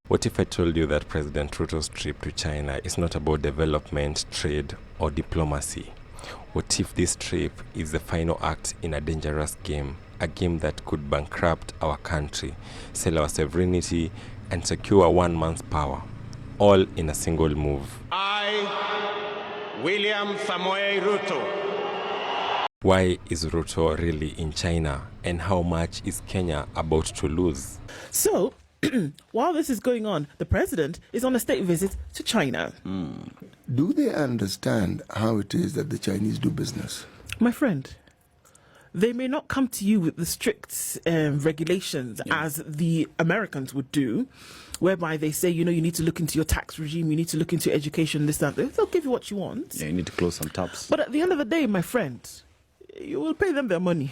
What if I told you that President Ruto's trip to China is not about development, trade, or diplomacy? What if this trip is the final act in a dangerous game, a game that could bankrupt our country, sell our sovereignty, and secure one man's power, all in a single move? I, William Samoei Ruto. Why is Ruto really in China, and how much is Kenya about to lose? So, while this is going on, the president is on a state visit to China. Do they understand how it is that the Chinese do business? My friend, they may not come to you with the strict regulations as the Americans would do, whereby they say, you need to look into your tax regime, you need to look into education, this, that. They'll give you what you want. Yeah, you need to close some taps. But at the end of the day, my friend, you will pay them their money.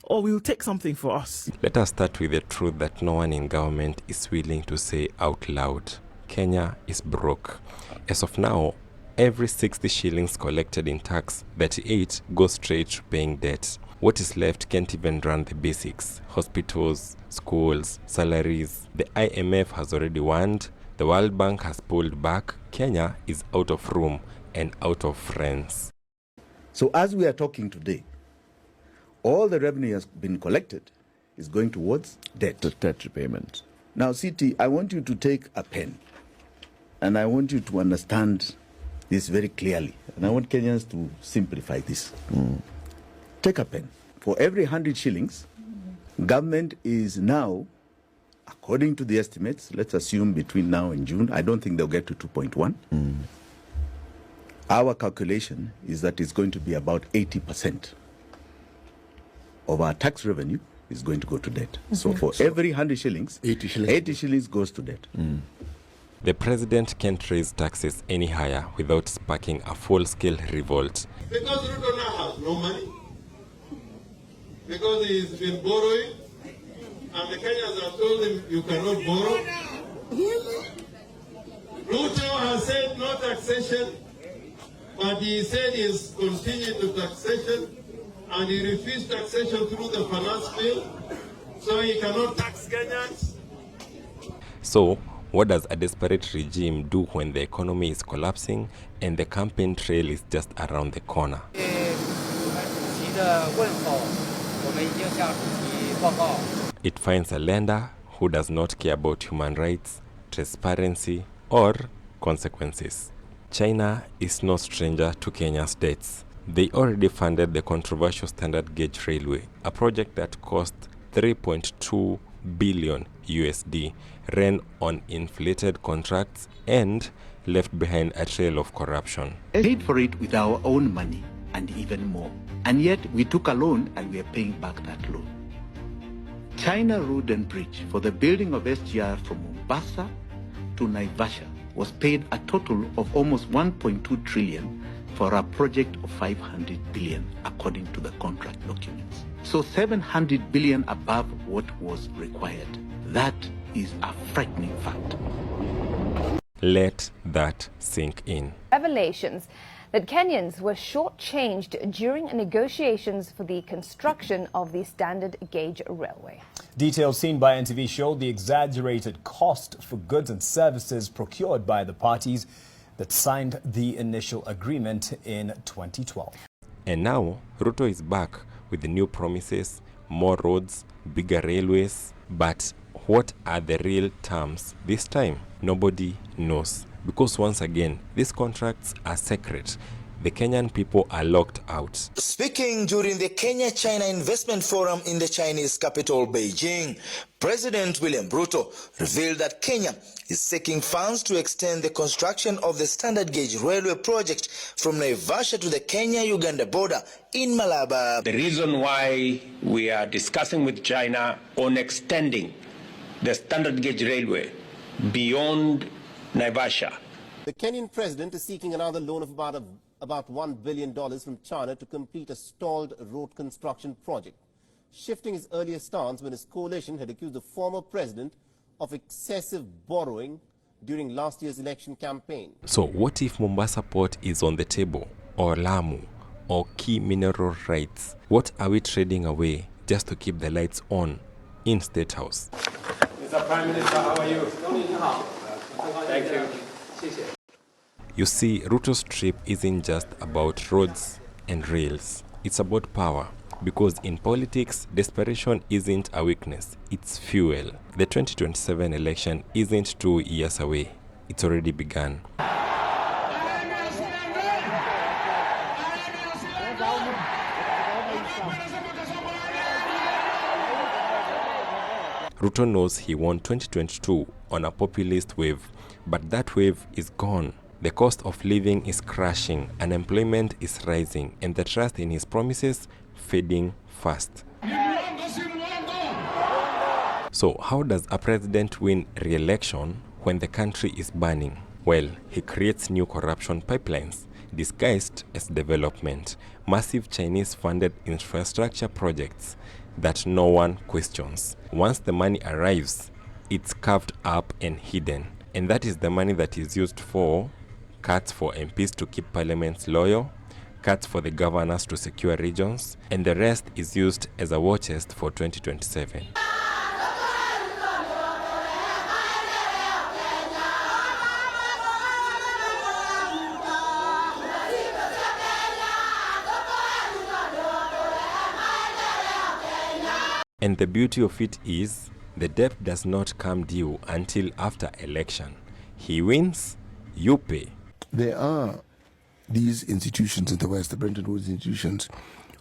Or we will take something for us. Let us start with the truth that no one in government is willing to say out loud. Kenya is broke. As of now, every 60 shillings collected in tax, 38 goes straight to paying debt. What is left can't even run the basics. Hospitals, schools, salaries. The IMF has already warned. The World Bank has pulled back. Kenya is out of room and out of friends. So as we are talking today, all the revenue has been collected is going towards debt. The debt repayment. Now, CT, I want you to take a pen and I want you to understand this very clearly. And I want Kenyans to simplify this. Take a pen. For every 100 shillings, government is now, according to the estimates, let's assume between now and June, I don't think they'll get to 2.1. Our calculation is that it's going to be about 80% of our tax revenue is going to go to debt. So for every 100 shillings, 80 shillings goes to debt. The president can't raise taxes any higher without sparking a full-scale revolt. Because Ruto now has no money. Because he's been borrowing. And the Kenyans have told him, you cannot borrow. Ruto has said no taxation. But he said he's continued to taxation, and he refused taxation through the finance bill, so he cannot tax Kenyans. So, what does a desperate regime do when the economy is collapsing and the campaign trail is just around the corner? It finds a lender who does not care about human rights, transparency, or consequences. China is no stranger to Kenya's debts. They already funded the controversial standard gauge railway, a project that cost 3.2 billion USD, ran on inflated contracts, and left behind a trail of corruption. We paid for it with our own money and even more. And yet we took a loan and we are paying back that loan. China Road and Bridge for the building of SGR from Mombasa to Naivasha was paid a total of almost 1.2 trillion for a project of 500 billion, according to the contract documents. So 700 billion above what was required. That is a frightening fact. Let that sink in. Revelations that Kenyans were shortchanged during negotiations for the construction of the standard gauge railway. Details seen by NTV show the exaggerated cost for goods and services procured by the parties that signed the initial agreement in 2012. And now, Ruto is back with the new promises, more roads, bigger railways. But what are the real terms this time? Nobody knows. Because once again, these contracts are secret. The Kenyan people are locked out. Speaking during the Kenya-China Investment Forum in the Chinese capital, Beijing, President William Ruto revealed that Kenya is seeking funds to extend the construction of the standard gauge railway project from Naivasha to the Kenya-Uganda border in Malaba. The reason why we are discussing with China on extending the standard gauge railway beyond Naivasha. The Kenyan president is seeking another loan of about $1 billion from China to complete a stalled road construction project, shifting his earlier stance when his coalition had accused the former president of excessive borrowing during last year's election campaign. So what if Mombasa Port is on the table, or Lamu, or key mineral rights? What are we trading away just to keep the lights on in State House? Mr. Mr. Prime Minister, how are you? Thank you. You see, Ruto's trip isn't just about roads and rails. It's about power. Because in politics, desperation isn't a weakness, it's fuel. The 2027 election isn't 2 years away. It's already begun. Ruto knows he won 2022 on a populist wave, but that wave is gone. The cost of living is crashing, unemployment is rising, and the trust in his promises fading fast. So how does a president win re-election when the country is burning? Well, he creates new corruption pipelines, disguised as development, massive Chinese-funded infrastructure projects that no one questions. Once the money arrives, it's carved up and hidden. And that is the money that is used for cuts for MPs to keep parliaments loyal, cuts for the governors to secure regions, and the rest is used as a war chest for 2027. And the beauty of it is, the debt does not come due until after election. He wins, you pay. There are these institutions in the West, the Bretton Woods institutions,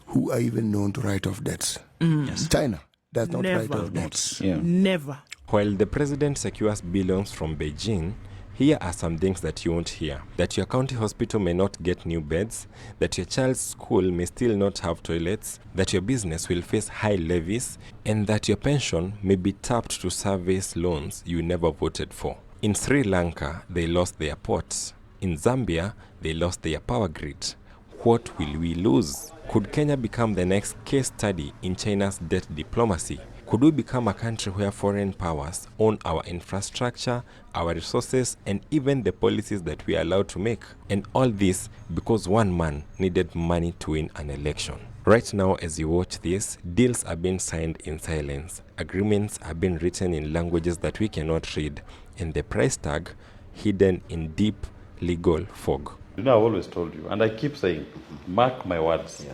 who are even known to write off debts. Yes. China does not write Never. off debts. Never. While the president secures billions from Beijing, here are some things that you won't hear. That your county hospital may not get new beds, that your child's school may still not have toilets, that your business will face high levies, and that your pension may be tapped to service loans you never voted for. In Sri Lanka, they lost their ports. In Zambia, they lost their power grid. What will we lose? Could Kenya become the next case study in China's debt diplomacy? Could we become a country where foreign powers own our infrastructure, our resources, and even the policies that we are allowed to make? And all this because one man needed money to win an election. Right now, as you watch this, deals are being signed in silence. Agreements are being written in languages that we cannot read, and the price tag hidden in deep legal fog. You know, I've always told you, and I keep saying, mark my words,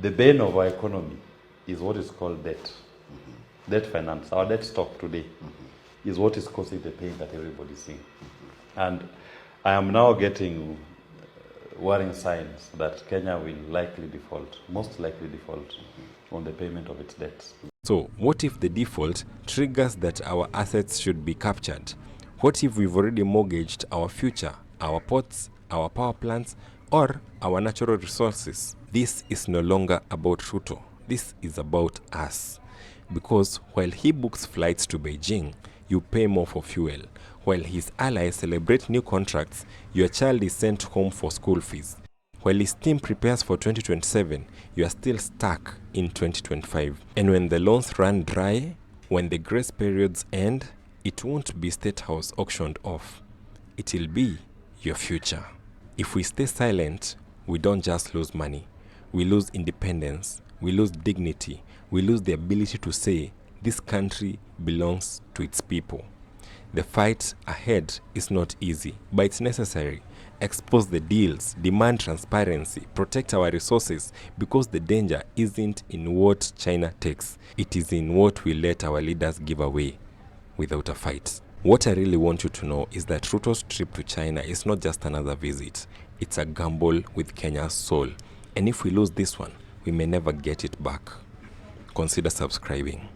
the bane of our economy is what is called debt. Debt finance, our debt stock today is what is causing the pain that everybody's seeing. And I am now getting worrying signs that Kenya will likely default, most likely default on the payment of its debts. So what if the default triggers that our assets should be captured? What if we've already mortgaged our future, our ports, our power plants, or our natural resources? This is no longer about Ruto. This is about us. Because while he books flights to Beijing, you pay more for fuel. While his allies celebrate new contracts, your child is sent home for school fees. While his team prepares for 2027, you are still stuck in 2025. And when the loans run dry, when the grace periods end, it won't be State House auctioned off. It will be your future. If we stay silent, we don't just lose money. We lose independence. We lose dignity. We lose the ability to say, this country belongs to its people. The fight ahead is not easy, but it's necessary. Expose the deals, demand transparency, protect our resources, because the danger isn't in what China takes. It is in what we let our leaders give away without a fight. What I really want you to know is that Ruto's trip to China is not just another visit. It's a gamble with Kenya's soul. And if we lose this one, we may never get it back. Consider subscribing.